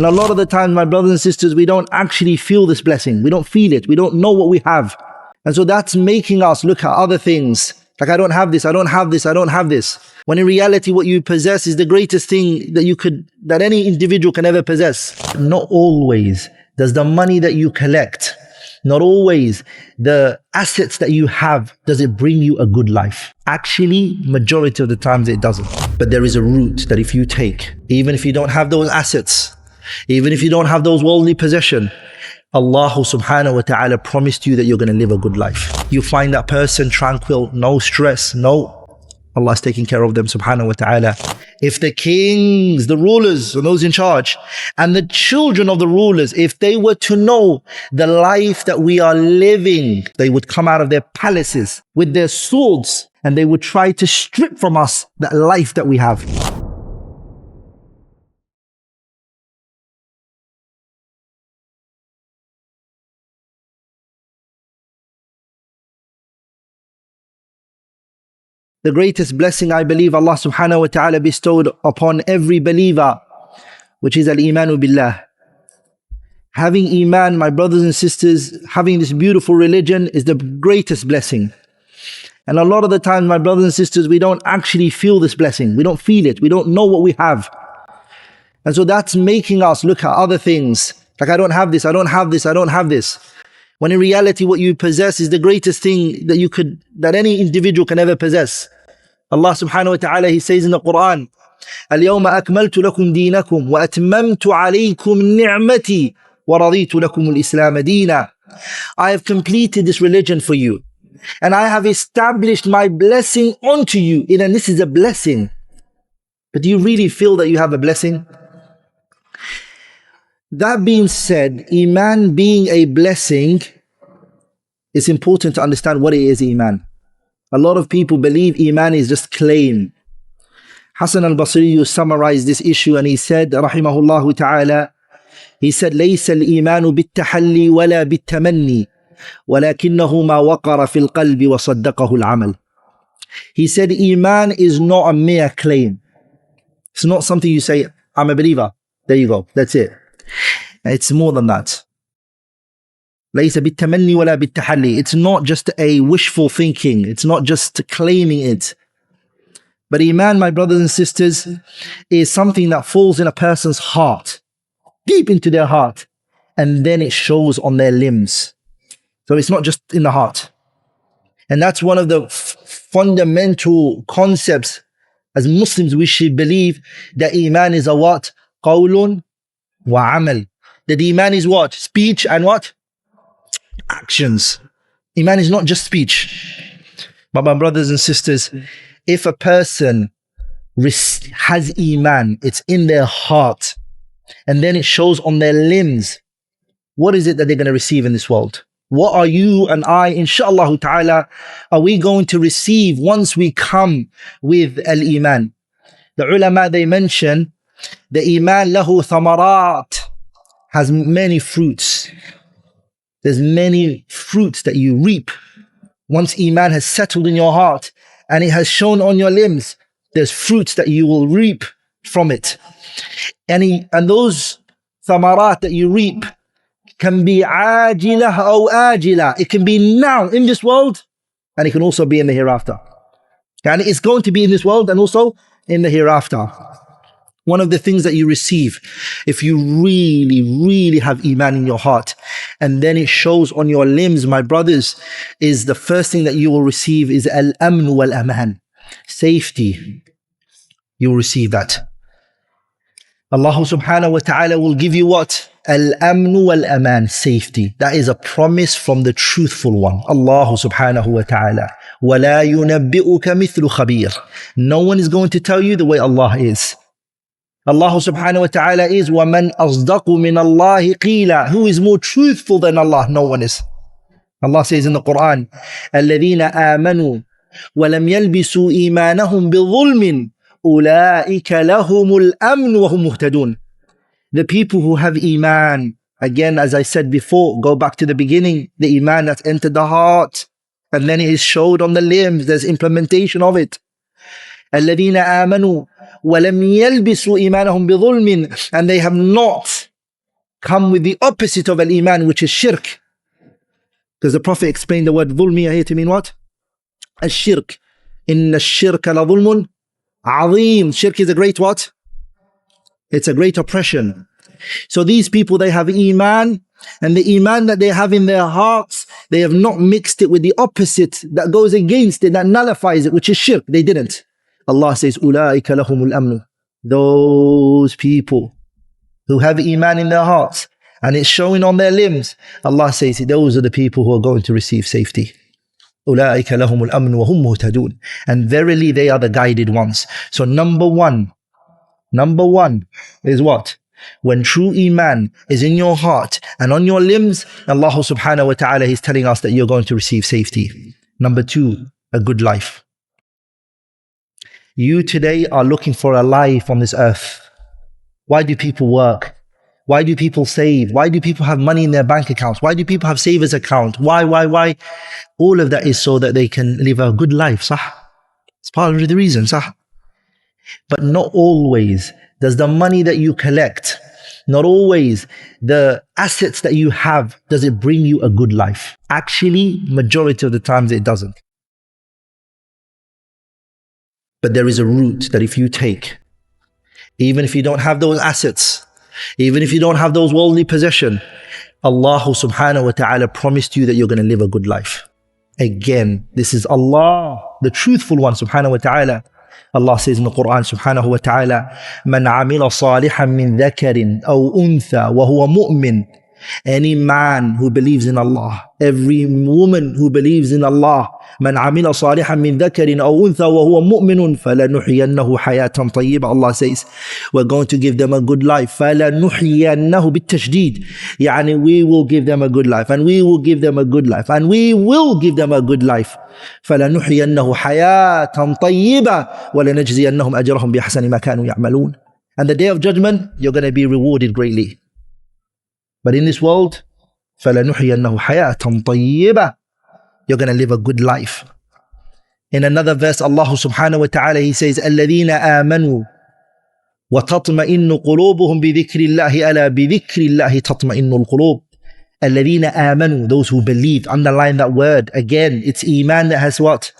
And a lot of the time, my brothers and sisters, we don't actually feel this blessing. We don't feel it. We don't know what we have. And so that's making us look at other things. Like, I don't have this, I don't have this, I don't have this. When in reality, what you possess is the greatest thing that any individual can ever possess. Not always does the money that you collect, not always the assets that you have, does it bring you a good life. Actually, majority of the times it doesn't. But there is a route that if you take, even if you don't have those assets, even if you don't have those worldly possessions, Allah subhanahu wa ta'ala promised you that you're going to live a good life. You find that person tranquil, no stress, Allah's taking care of them subhanahu wa ta'ala. If the kings, the rulers, and those in charge, and the children of the rulers, if they were to know the life that we are living, they would come out of their palaces with their swords and they would try to strip from us that life that we have. The greatest blessing I believe Allah subhanahu wa ta'ala bestowed upon every believer, which is al-Imanu billah. Having Iman, my brothers and sisters, having this beautiful religion is the greatest blessing. And a lot of the time, my brothers and sisters, we don't actually feel this blessing. We don't feel it. We don't know what we have. And so that's making us look at other things. Like, I don't have this, I don't have this, I don't have this. When in reality, what you possess is the greatest thing that any individual can ever possess. Allah subhanahu wa ta'ala, He says in the Quran, اليوم أكملت لكم دينكم وأتممت عليكم نعمتي ورضيت لكم الإسلام دينا. I have completed this religion for you, and I have established my blessing onto you. And this is a blessing. But do you really feel that you have a blessing? That being said, Iman being a blessing, it's important to understand what it is, Iman. A lot of people believe Iman is just claim. Hassan al-Basri summarized this issue and he said, rahimahullah ta'ala, he said, ليس الإيمان بالتحلي ولا بالتمني ولكنه ما وقر في القلب وصدقه العمل. He said, Iman is not a mere claim. It's not something you say, I'm a believer. There you go. That's it. It's more than that. ليس بالتمني ولا بالتحلي. It's not just a wishful thinking. It's not just claiming it. But Iman, my brothers and sisters, is something that falls in a person's heart, deep into their heart, and then it shows on their limbs. So it's not just in the heart. And that's one of the fundamental concepts as Muslims we should believe, that Iman is a what? Qawlun wa amal. That Iman is what? Speech and what? Actions. Iman is not just speech. But my brothers and sisters, if a person has Iman, it's in their heart, and then it shows on their limbs, what is it that they're going to receive in this world? What are you and I, inshaAllah ta'ala, are we going to receive once we come with al-Iman? The ulama, they mention the Iman lahu thamarat, has many fruits. There's many fruits that you reap. Once Iman has settled in your heart and it has shown on your limbs, there's fruits that you will reap from it. And those thamarat that you reap can be ajilah or ajila. It can be now in this world, and it can also be in the hereafter. And it's going to be in this world and also in the hereafter. One of the things that you receive, if you really, really have Iman in your heart, and then it shows on your limbs, my brothers, is the first thing that you will receive is al-amn wal-aman. Safety. You will receive that. Allah subhanahu wa ta'ala will give you what? Al-amn wal-aman, safety. That is a promise from the truthful one. Allah subhanahu wa ta'ala. وَلَا يُنَبِّئُكَ مِثْلُ خَبِيرٍ. No one is going to tell you the way Allah is. Allah subhanahu wa ta'ala is وَمَنْ أَصْدَقُ مِنَ اللَّهِ قِيلًا. Who is more truthful than Allah? No one is. Allah says in the Quran, الَّذِينَ آمَنُوا وَلَمْ يَلْبِسُوا إِيمَانَهُمْ بِظُلْمٍ أُولَٰئِكَ لَهُمُ الْأَمْنُ وَهُمْ مُهْتَدُونَ. The people who have Iman, again, as I said before, go back to the beginning, the Iman that's entered the heart, and then it is showed on the limbs, there's implementation of it. الَّذِينَ آمَنُوا وَلَمْ يَلْبِسُوا إِيمَانَهُمْ بِظُلْمٍ. And they have not come with the opposite of al-Iman, which is shirk. Because the Prophet explained the word dhulmi here to mean what? Ash-shirk. Inna ash-shirka la dhulmun azim. Shirk is a great what? It's a great oppression. So these people, they have Iman, and the Iman that they have in their hearts, they have not mixed it with the opposite that goes against it, that nullifies it, which is shirk. They didn't. Allah says, Ulaika lahumul amnu. Those people who have Iman in their hearts and it's showing on their limbs, Allah says, those are the people who are going to receive safety. Ulaika lahumul amnu wa hum muhtadun. And verily they are the guided ones. So number one is what? When true Iman is in your heart and on your limbs, Allah subhanahu wa ta'ala is telling us that you're going to receive safety. Number two, a good life. You today are looking for a life on this earth. Why do people work? Why do people save? Why do people have money in their bank accounts? Why do people have savers account? Why? All of that is so that they can live a good life, sah? It's part of the reason, sah? But not always does the money that you collect, not always the assets that you have, does it bring you a good life. Actually, majority of the times it doesn't. But there is a route that if you take, even if you don't have those assets, even if you don't have those worldly possessions, Allah subhanahu wa ta'ala promised you that you're going to live a good life. Again, this is Allah, the truthful one subhanahu wa ta'ala. Allah says in the Quran subhanahu wa ta'ala, "Man amila salihan min dhakarin aw untha wa huwa mu'min." Any man who believes in Allah, every woman who believes in Allah, "Man amila salihan min dhakarin aw untha wa huwa mu'minun falanuhyiyannahu hayatan tayyibah." Allah says, we're going to give them a good life. فَلَنُحْيِيَنَّهُ بِالتَّشْدِيد. يعني we will give them a good life, and we will give them a good life, and we will give them a good life. فَلَنُحْيِيَنَّهُ حَيَاةً طَيِّبَةً وَلَنَجْزِيَنَّهُمْ أَجْرَهُمْ بِأَحْسَنِ مَا كَانُوا يَعْمَلُونَ. And the day of judgment, you're going to be rewarded greatly. But in this world, فَلَنُحْيِيَنَّهُ حَيَاةً طَيِّبَةً. You're going to live a good life. In another verse, Allah subhanahu wa ta'ala, He says, الَّذِينَ آمَنُوا وَتَطْمَئِنُّ قُلُوبُهُمْ بِذِكْرِ اللَّهِ أَلَا بِذِكْرِ اللَّهِ تَطْمَئِنُّ الْقُلُوبُ. الَّذِينَ آمَنُوا, those who believed. Underline that word. Again, it's Iman that has what?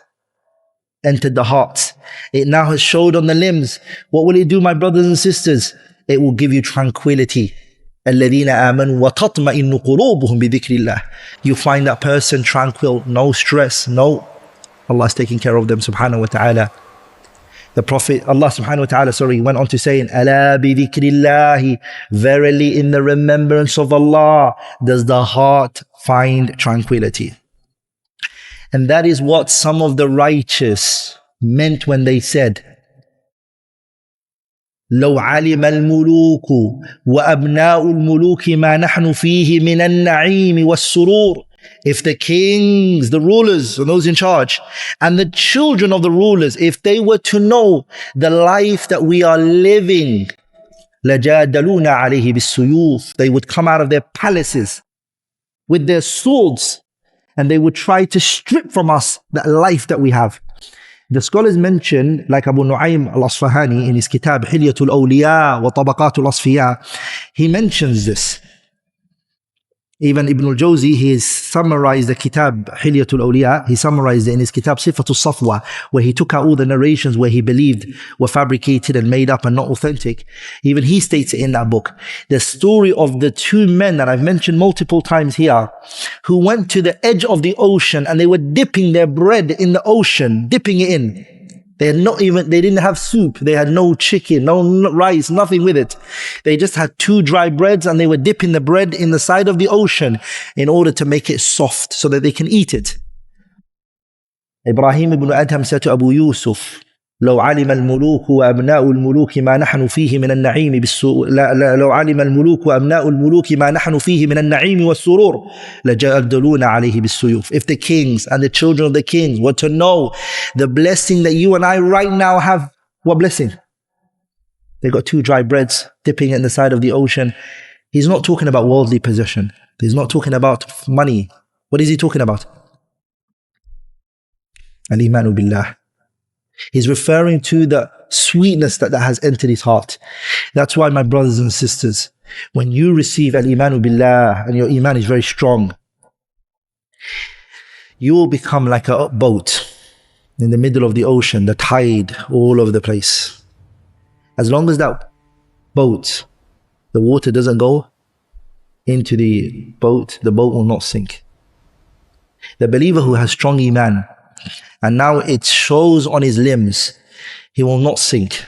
Entered the hearts. It now has showed on the limbs. What will it do, my brothers and sisters? It will give you tranquility. الَّذِينَ آمَنُوا وَتَطْمَئِنُّ قُلُوبُهُمْ بِذِكْرِ اللَّهِ. You find that person tranquil, no stress, no. Allah is taking care of them subhanahu wa ta'ala. The Prophet, Allah subhanahu wa ta'ala, went on to say, أَلَا بِذِكْرِ اللَّهِ. Verily in the remembrance of Allah does the heart find tranquility. And that is what some of the righteous meant when they said, لو علم الملوك وأبناء الملوك ما نحن فيه من النعيم والسرور. If the kings, the rulers, and those in charge, and the children of the rulers, if they were to know the life that we are living, لجادلون عليه بالسيوف. They would come out of their palaces with their swords, and they would try to strip from us that life that we have. The scholars mention, like Abu Nu'aym al-Asfahani in his kitab Hilyatul Awliya wa Tabaqatul Asfiya, he mentions this. Even Ibn al-Jawzi, he has summarized the kitab Hilyatul Awliya, he summarized it in his kitab Sifatul Safwa, where he took out all the narrations where he believed were fabricated and made up and not authentic. Even he states it in that book. The story of the two men that I've mentioned multiple times here, who went to the edge of the ocean and they were dipping their bread in the ocean, dipping it in. They didn't have soup. They had no chicken, no rice, nothing with it. They just had two dry breads, and they were dipping the bread in the side of the ocean in order to make it soft so that they can eat it. Ibrahim ibn Adham said to Abu Yusuf, لو علم الملوك وأبناء الملوك ما نحن فيه من النعيم لو علم الملوك وأبناء الملوك ما نحن فيه من النعيم والسرور لجادلون عليه بالسيوف. If the kings and the children of the kings were to know the blessing that you and I right now have, what blessing? They got two dry breads dipping in the side of the ocean. He's not talking about worldly possession. He's not talking about money. What is he talking about? Al-Imanu billah. He's referring to the sweetness that has entered his heart. That's why, my brothers and sisters, When you receive al-imanu billah and your iman is very strong, you will become like a boat in the middle of the ocean, the tide all over the place. As long as that boat, the water doesn't go into the boat will not sink. The believer who has strong iman, and now it shows on his limbs, he will not sink.